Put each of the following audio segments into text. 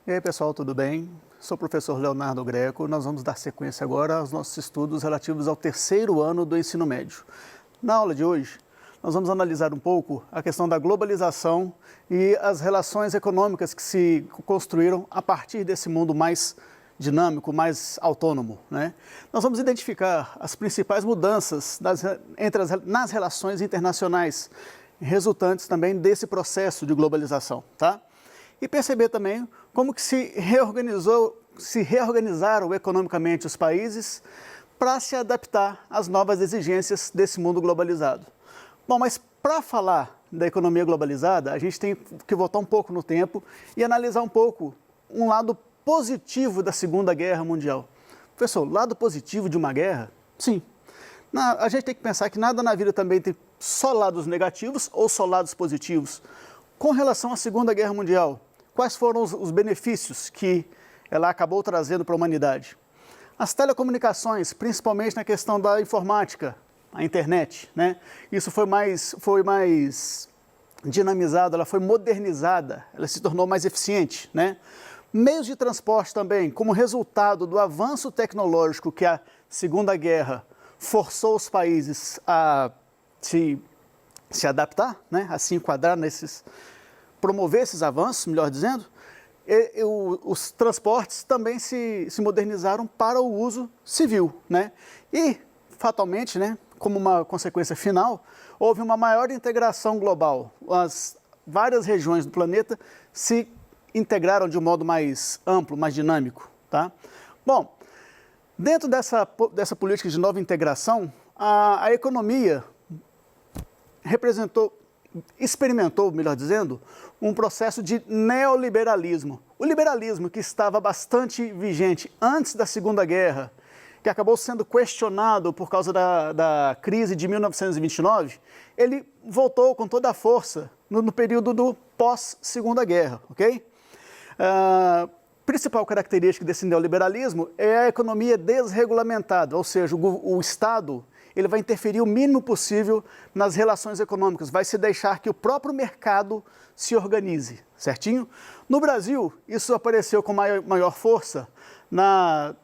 E aí, pessoal, tudo bem? Sou o professor Leonardo Greco. Nós vamos dar sequência agora aos nossos estudos relativos ao terceiro ano do ensino médio. Na aula de hoje, nós vamos analisar um pouco a questão da globalização e as relações econômicas que se construíram a partir desse mundo mais dinâmico, mais autônomo, né? Nós vamos identificar as principais mudanças nas relações internacionais, resultantes também desse processo de globalização, tá? E perceber também como que se reorganizaram economicamente os países para se adaptar às novas exigências desse mundo globalizado. Bom, mas para falar da economia globalizada, a gente tem que voltar um pouco no tempo e analisar um pouco um lado positivo da Segunda Guerra Mundial. Professor, lado positivo de uma guerra? Sim. A gente tem que pensar que nada na vida também tem só lados negativos ou só lados positivos. Com relação à Segunda Guerra Mundial, quais foram os benefícios que ela acabou trazendo para a humanidade? As telecomunicações, principalmente na questão da informática, a internet, né? Isso foi mais dinamizado, ela foi modernizada, ela se tornou mais eficiente, né? Meios de transporte também, como resultado do avanço tecnológico que a Segunda Guerra forçou os países a se adaptar, né? A se enquadrar promover esses avanços, melhor dizendo, os transportes também se modernizaram para o uso civil, né? E, fatalmente, né, como uma consequência final, houve uma maior integração global. As várias regiões do planeta se integraram de um modo mais amplo, mais dinâmico, tá? Bom, dentro dessa política de nova integração, a economia experimentou, melhor dizendo, um processo de neoliberalismo. O liberalismo, que estava bastante vigente antes da Segunda Guerra, que acabou sendo questionado por causa da crise de 1929, ele voltou com toda a força no período do pós-Segunda Guerra, ok? A principal característica desse neoliberalismo é a economia desregulamentada, ou seja, o Estado ele vai interferir o mínimo possível nas relações econômicas, vai se deixar que o próprio mercado se organize, certinho? No Brasil, isso apareceu com maior força na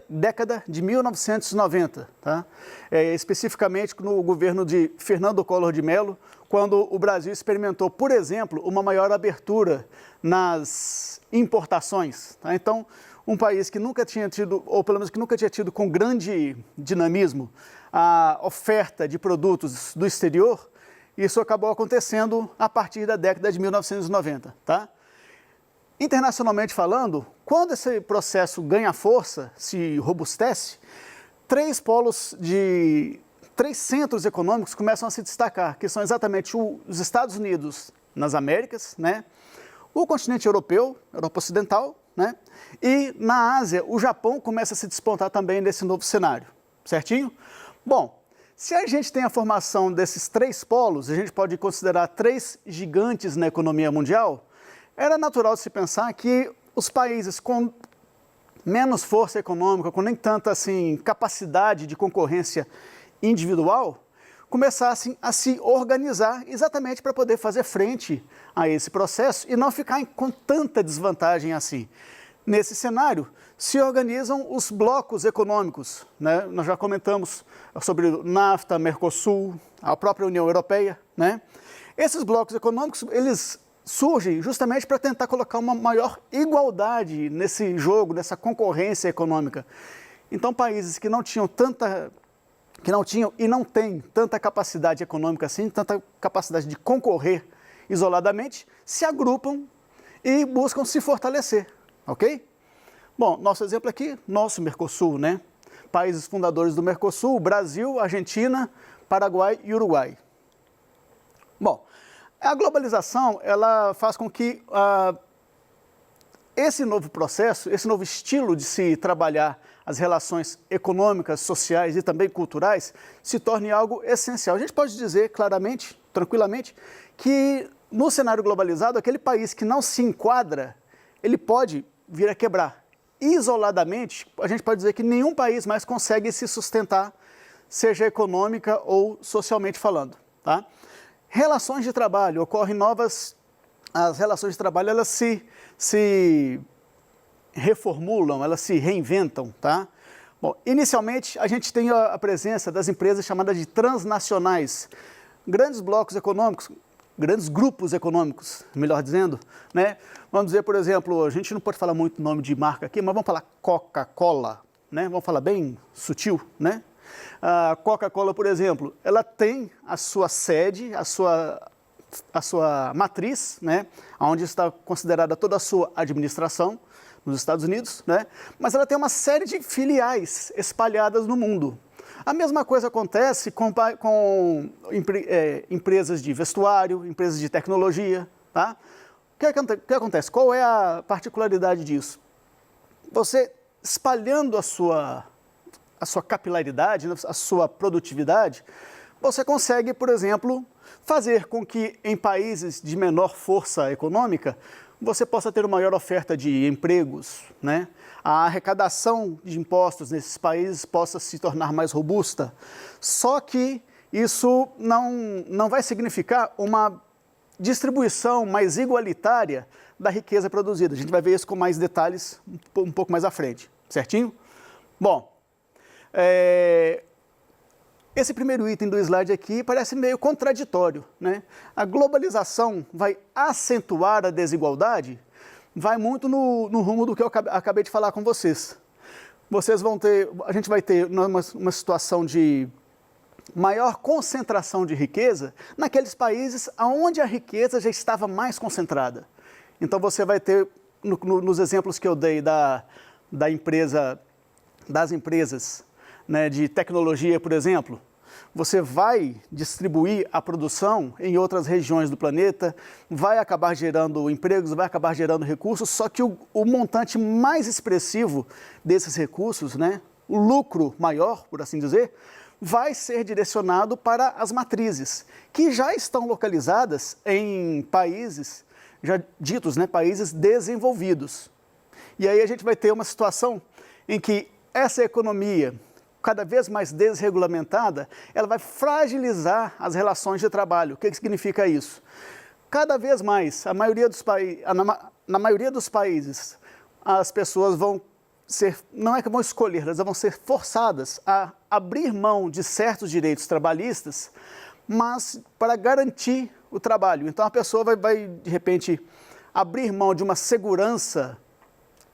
década de 1990, tá? Especificamente no governo de Fernando Collor de Mello, quando o Brasil experimentou, por exemplo, uma maior abertura nas importações, tá? Então, um país que nunca tinha tido, ou pelo menos que nunca tinha tido com grande dinamismo, a oferta de produtos do exterior, isso acabou acontecendo a partir da década de 1990, tá? Internacionalmente falando, quando esse processo ganha força, se robustece, três centros econômicos começam a se destacar, que são exatamente os Estados Unidos nas Américas, né? O continente europeu, Europa Ocidental, né? E na Ásia, o Japão começa a se despontar também nesse novo cenário, certinho? Bom, se a gente tem a formação desses três polos, a gente pode considerar três gigantes na economia mundial, era natural de se pensar que os países com menos força econômica, com nem tanta assim, capacidade de concorrência individual, começassem a se organizar exatamente para poder fazer frente a esse processo e não ficar com tanta desvantagem assim. Nesse cenário, se organizam os blocos econômicos, né? Nós já comentamos sobre o NAFTA, Mercosul, a própria União Europeia, né? Esses blocos econômicos, eles surgem justamente para tentar colocar uma maior igualdade nesse jogo, nessa concorrência econômica. Então, países que não tinham e não têm tanta capacidade econômica assim, tanta capacidade de concorrer isoladamente, se agrupam e buscam se fortalecer, ok? Bom, nosso exemplo aqui, nosso Mercosul, né? Países fundadores do Mercosul, Brasil, Argentina, Paraguai e Uruguai. Bom, a globalização, ela faz com que esse novo processo, esse novo estilo de se trabalhar as relações econômicas, sociais e também culturais, se torne algo essencial. A gente pode dizer claramente, tranquilamente, que no cenário globalizado, aquele país que não se enquadra, ele pode vir a quebrar. Isoladamente, a gente pode dizer que nenhum país mais consegue se sustentar, seja econômica ou socialmente falando, tá? Relações de trabalho, ocorrem novas as relações de trabalho elas se reformulam, elas se reinventam, tá? Bom, inicialmente a gente tem a presença das empresas chamadas de transnacionais, grandes blocos econômicos, grandes grupos econômicos, melhor dizendo, né? Vamos dizer, por exemplo, a gente não pode falar muito nome de marca aqui, mas vamos falar Coca-Cola, né? Vamos falar bem sutil, né? A Coca-Cola, por exemplo, ela tem a sua sede, a sua matriz, né? Onde está considerada toda a sua administração, nos Estados Unidos, né? Mas ela tem uma série de filiais espalhadas no mundo. A mesma coisa acontece com empresas de vestuário, empresas de tecnologia, tá? O que acontece? Qual é a particularidade disso? Você espalhando a sua capilaridade, a sua produtividade, você consegue, por exemplo, fazer com que em países de menor força econômica, você possa ter uma maior oferta de empregos, né? A arrecadação de impostos nesses países possa se tornar mais robusta. Só que isso não vai significar uma distribuição mais igualitária da riqueza produzida. A gente vai ver isso com mais detalhes um pouco mais à frente, certinho? Bom, esse primeiro item do slide aqui parece meio contraditório, né? A globalização vai acentuar a desigualdade? Vai muito no rumo do que eu acabei de falar com vocês. A gente vai ter uma situação de maior concentração de riqueza naqueles países onde a riqueza já estava mais concentrada. Então você vai ter, nos exemplos que eu dei das empresas, né, de tecnologia, por exemplo, você vai distribuir a produção em outras regiões do planeta, vai acabar gerando empregos, vai acabar gerando recursos, só que o montante mais expressivo desses recursos, né, o lucro maior, por assim dizer, vai ser direcionado para as matrizes, que já estão localizadas em países, já ditos, né, países desenvolvidos. E aí a gente vai ter uma situação em que essa economia, cada vez mais desregulamentada, ela vai fragilizar as relações de trabalho. O que significa isso? Cada vez mais, na maioria dos países, as pessoas vão ser, não é que vão escolher, elas vão ser forçadas a abrir mão de certos direitos trabalhistas, mas para garantir o trabalho. Então a pessoa vai de repente, abrir mão de uma segurança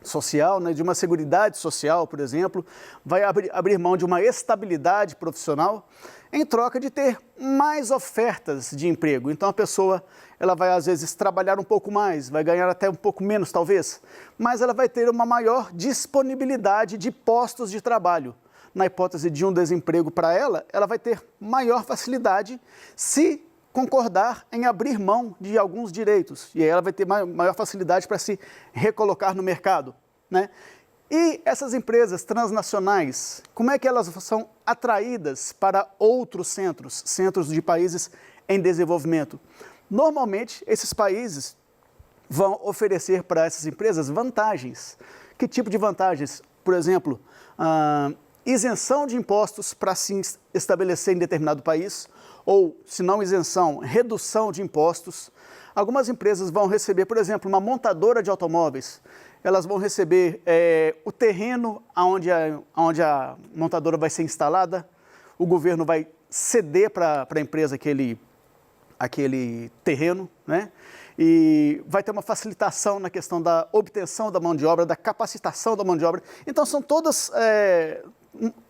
social, né, de uma seguridade social, por exemplo, vai abrir mão de uma estabilidade profissional em troca de ter mais ofertas de emprego. Então a pessoa ela vai às vezes trabalhar um pouco mais, vai ganhar até um pouco menos talvez, mas ela vai ter uma maior disponibilidade de postos de trabalho. Na hipótese de um desemprego para ela, ela vai ter maior facilidade se concordar em abrir mão de alguns direitos. E aí ela vai ter maior facilidade para se recolocar no mercado, né? E essas empresas transnacionais, como é que elas são atraídas para outros centros de países em desenvolvimento? Normalmente, esses países vão oferecer para essas empresas vantagens. Que tipo de vantagens? Por exemplo, isenção de impostos para se estabelecer em determinado país, ou, se não isenção, redução de impostos. Algumas empresas vão receber, por exemplo, uma montadora de automóveis. Elas vão receber o terreno onde a montadora vai ser instalada. O governo vai ceder para a empresa aquele terreno, né? E vai ter uma facilitação na questão da obtenção da mão de obra, da capacitação da mão de obra. Então, são todas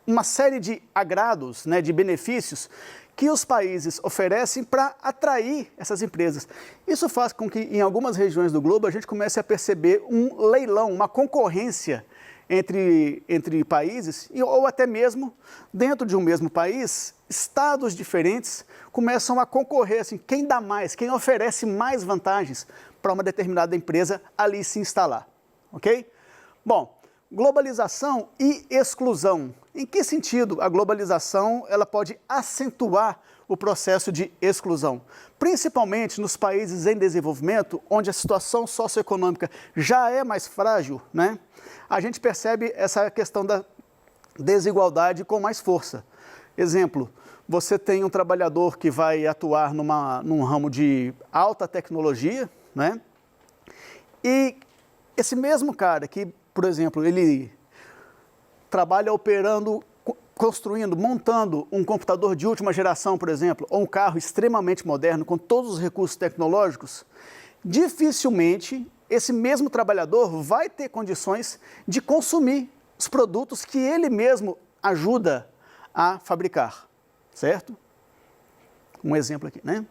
uma série de agrados, né, de benefícios que os países oferecem para atrair essas empresas. Isso faz com que, em algumas regiões do globo, a gente comece a perceber um leilão, uma concorrência entre países, ou até mesmo dentro de um mesmo país, estados diferentes começam a concorrer, assim, quem dá mais, quem oferece mais vantagens para uma determinada empresa ali se instalar, ok? Bom, globalização e exclusão. Em que sentido a globalização ela pode acentuar o processo de exclusão? Principalmente nos países em desenvolvimento, onde a situação socioeconômica já é mais frágil, né? A gente percebe essa questão da desigualdade com mais força. Exemplo, você tem um trabalhador que vai atuar num ramo de alta tecnologia, né? E esse mesmo cara que, por exemplo, ele trabalha operando, construindo, montando um computador de última geração, por exemplo, ou um carro extremamente moderno com todos os recursos tecnológicos, dificilmente esse mesmo trabalhador vai ter condições de consumir os produtos que ele mesmo ajuda a fabricar, certo? Um exemplo aqui, né?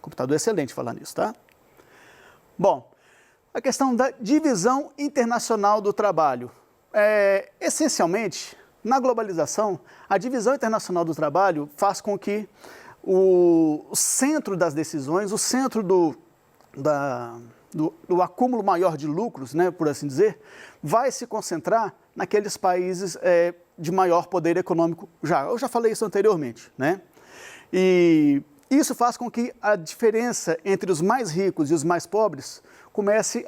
Computador excelente falar nisso, tá? Bom, a questão da divisão internacional do trabalho. Essencialmente, na globalização, a divisão internacional do trabalho faz com que o centro das decisões, o centro do acúmulo maior de lucros, né, por assim dizer, vai se concentrar naqueles países de maior poder econômico. Eu já falei isso anteriormente, né? E isso faz com que a diferença entre os mais ricos e os mais pobres continue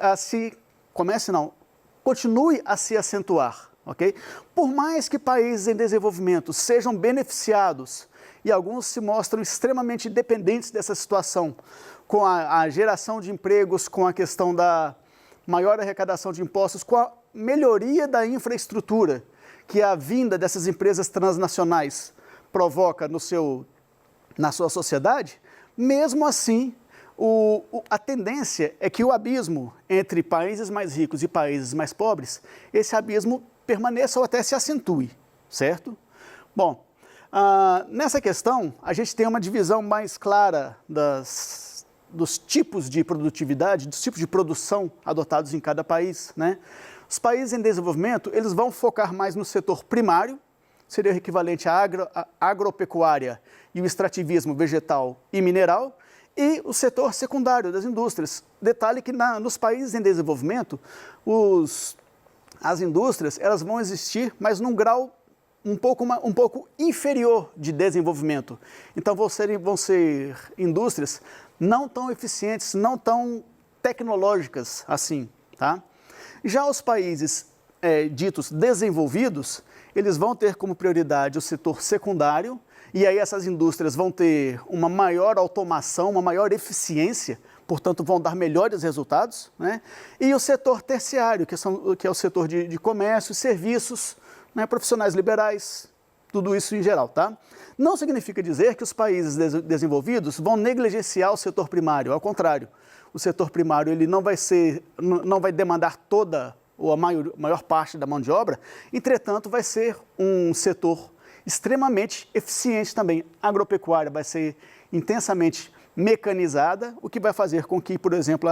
a se acentuar, ok? Por mais que países em desenvolvimento sejam beneficiados, e alguns se mostram extremamente dependentes dessa situação, com a geração de empregos, com a questão da maior arrecadação de impostos, com a melhoria da infraestrutura que a vinda dessas empresas transnacionais provoca na sua sociedade, mesmo assim, a tendência é que o abismo entre países mais ricos e países mais pobres, esse abismo permaneça ou até se acentue, certo? Bom, nessa questão, a gente tem uma divisão mais clara dos tipos de produtividade, dos tipos de produção adotados em cada país, né? Os países em desenvolvimento, eles vão focar mais no setor primário, seria o equivalente à agropecuária e o extrativismo vegetal e mineral, e o setor secundário das indústrias. Detalhe que nos países em desenvolvimento, as indústrias elas vão existir, mas num grau um pouco inferior de desenvolvimento. Então vão ser indústrias não tão eficientes, não tão tecnológicas assim, tá? Já os países ditos desenvolvidos, eles vão ter como prioridade o setor secundário, e aí essas indústrias vão ter uma maior automação, uma maior eficiência, portanto vão dar melhores resultados, né? E o setor terciário, que é o setor de comércio, serviços, né, profissionais liberais, tudo isso em geral, tá? Não significa dizer que os países desenvolvidos vão negligenciar o setor primário, ao contrário. O setor primário ele não vai demandar toda ou a maior parte da mão de obra, entretanto vai ser um setor extremamente eficiente também. A agropecuária vai ser intensamente mecanizada, o que vai fazer com que, por exemplo,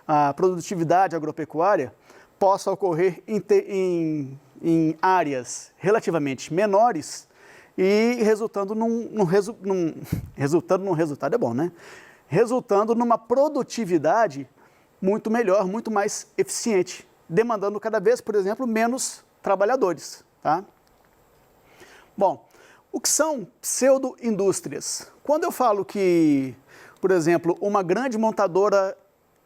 a produtividade agropecuária possa ocorrer em áreas relativamente menores e resultando num resultado é bom, né? Resultando numa produtividade muito melhor, muito mais eficiente, demandando cada vez, por exemplo, menos trabalhadores, tá? Bom, o que são pseudo-indústrias? Quando eu falo que, por exemplo, uma grande montadora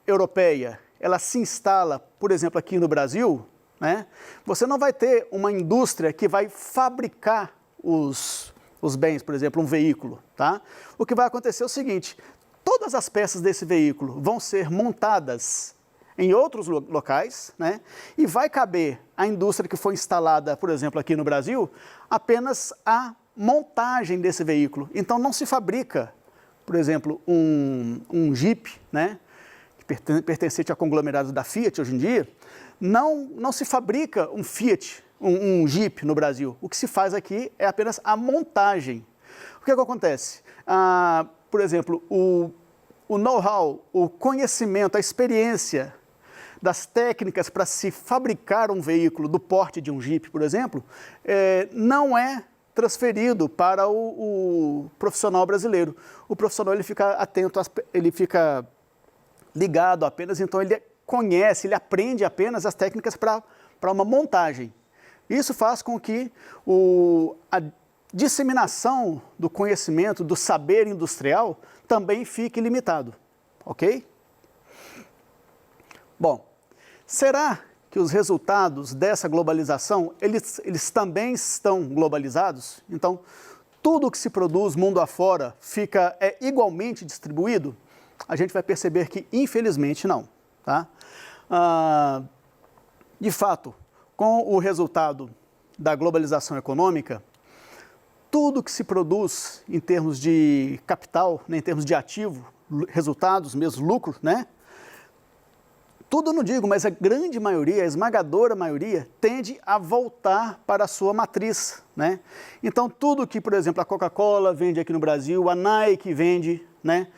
europeia, ela se instala, por exemplo, aqui no Brasil, né? Você não vai ter uma indústria que vai fabricar os bens, por exemplo, um veículo, tá? O que vai acontecer é o seguinte, todas as peças desse veículo vão ser montadas em outros locais, né? E vai caber à indústria que foi instalada, por exemplo, aqui no Brasil, apenas a montagem desse veículo. Então não se fabrica, por exemplo, um Jeep, né? Pertencente a conglomerados da Fiat hoje em dia, não se fabrica um Fiat, um Jeep no Brasil. O que se faz aqui é apenas a montagem. O que acontece? Por exemplo, o know-how, o conhecimento, a experiência das técnicas para se fabricar um veículo do porte de um Jeep, por exemplo, não é transferido para o profissional brasileiro. O profissional ele fica atento, ele fica ligado apenas, então ele conhece, ele aprende apenas as técnicas para uma montagem. Isso faz com que a disseminação do conhecimento, do saber industrial, também fique limitado, ok? Bom, será que os resultados dessa globalização, eles também estão globalizados? Então, tudo que se produz mundo afora fica igualmente distribuído? a gente vai perceber que, infelizmente, não. Tá? De fato, com o resultado da globalização econômica, tudo que se produz em termos de capital, né, em termos de ativo, resultados, mesmo lucro, né? Tudo eu não digo, mas a grande maioria, a esmagadora maioria, tende a voltar para a sua matriz, né? Então, tudo que, por exemplo, a Coca-Cola vende aqui no Brasil, a Nike vende, né?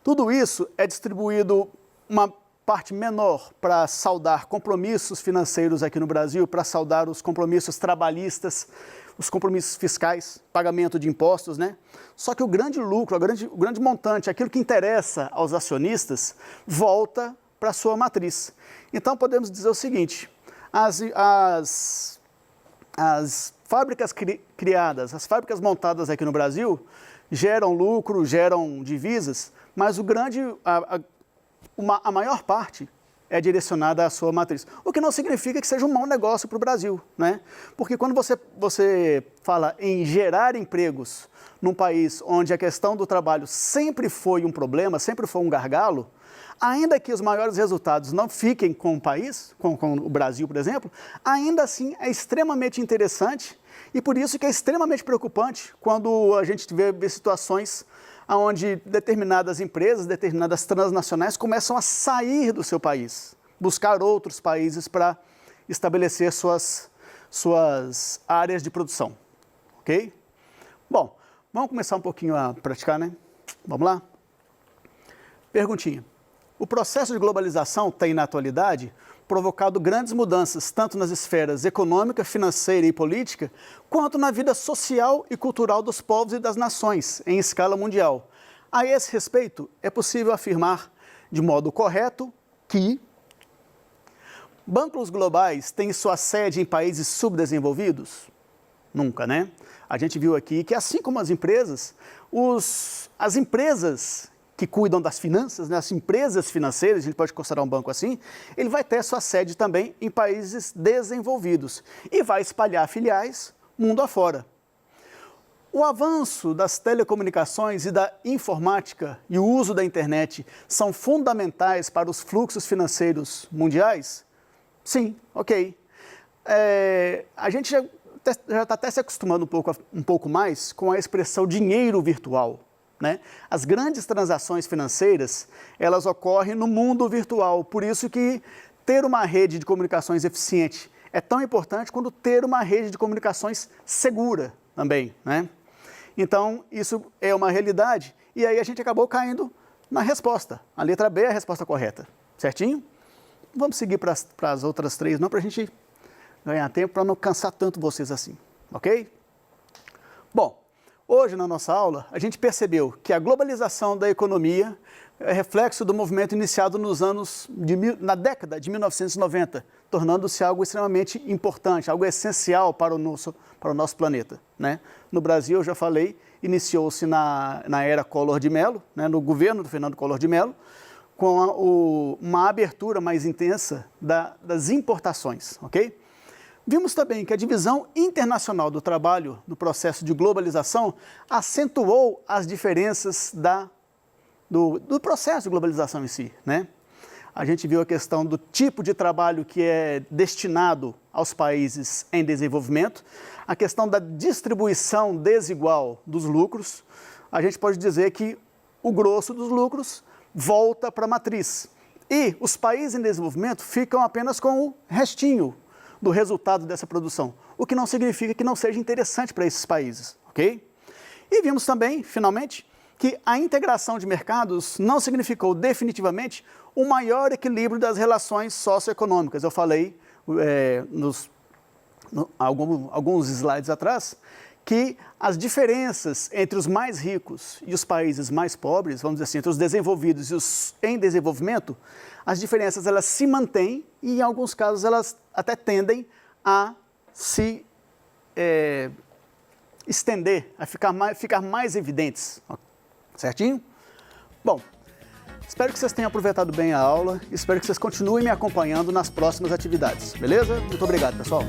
Tudo isso é distribuído uma parte menor para saldar compromissos financeiros aqui no Brasil, para saldar os compromissos trabalhistas, os compromissos fiscais, pagamento de impostos, né? Só que o grande lucro, o grande montante, aquilo que interessa aos acionistas, volta para a sua matriz. Então, podemos dizer o seguinte, as fábricas criadas, as fábricas montadas aqui no Brasil, geram lucro, geram divisas, mas a maior parte é direcionada à sua matriz. O que não significa que seja um mau negócio para o Brasil, né? Porque quando você fala em gerar empregos num país onde a questão do trabalho sempre foi um problema, sempre foi um gargalo, ainda que os maiores resultados não fiquem com o país, com o Brasil, por exemplo, ainda assim é extremamente interessante e por isso que é extremamente preocupante quando a gente vê situações onde determinadas empresas, determinadas transnacionais começam a sair do seu país, buscar outros países para estabelecer suas áreas de produção, ok? Bom, vamos começar um pouquinho a praticar, né? Vamos lá? Perguntinha. O processo de globalização tem, na atualidade, provocado grandes mudanças, tanto nas esferas econômica, financeira e política, quanto na vida social e cultural dos povos e das nações, em escala mundial. A esse respeito, é possível afirmar, de modo correto, que bancos globais têm sua sede em países subdesenvolvidos? Nunca, né? A gente viu aqui que, assim como as empresas que cuidam das finanças, né, as empresas financeiras, a gente pode considerar um banco assim, ele vai ter sua sede também em países desenvolvidos e vai espalhar filiais mundo afora. O avanço das telecomunicações e da informática e o uso da internet são fundamentais para os fluxos financeiros mundiais? Sim, ok. A gente já está até se acostumando um pouco mais com a expressão dinheiro virtual. Né? As grandes transações financeiras, elas ocorrem no mundo virtual, por isso que ter uma rede de comunicações eficiente é tão importante quanto ter uma rede de comunicações segura também, né? Então, isso é uma realidade e aí a gente acabou caindo na resposta. A letra B é a resposta correta, certinho? Vamos seguir para as outras três, não para a gente ganhar tempo, para não cansar tanto vocês assim, ok? Bom, hoje, na nossa aula, a gente percebeu que a globalização da economia é reflexo do movimento iniciado na década de 1990, tornando-se algo extremamente importante, algo essencial para o nosso planeta, né? No Brasil, eu já falei, iniciou-se na era Collor de Mello, né, no governo do Fernando Collor de Mello, com uma abertura mais intensa das importações, ok? Vimos também que a divisão internacional do trabalho no processo de globalização acentuou as diferenças do processo de globalização em si, né? A gente viu a questão do tipo de trabalho que é destinado aos países em desenvolvimento, a questão da distribuição desigual dos lucros. A gente pode dizer que o grosso dos lucros volta para a matriz e os países em desenvolvimento ficam apenas com o restinho do resultado dessa produção, o que não significa que não seja interessante para esses países, ok? E vimos também, finalmente, que a integração de mercados não significou definitivamente um maior equilíbrio das relações socioeconômicas. Eu falei alguns slides atrás que as diferenças entre os mais ricos e os países mais pobres, vamos dizer assim, entre os desenvolvidos e os em desenvolvimento, as diferenças elas se mantêm e em alguns casos elas até tendem a se estender, a ficar mais evidentes, certinho? Bom, espero que vocês tenham aproveitado bem a aula, espero que vocês continuem me acompanhando nas próximas atividades, beleza? Muito obrigado, pessoal!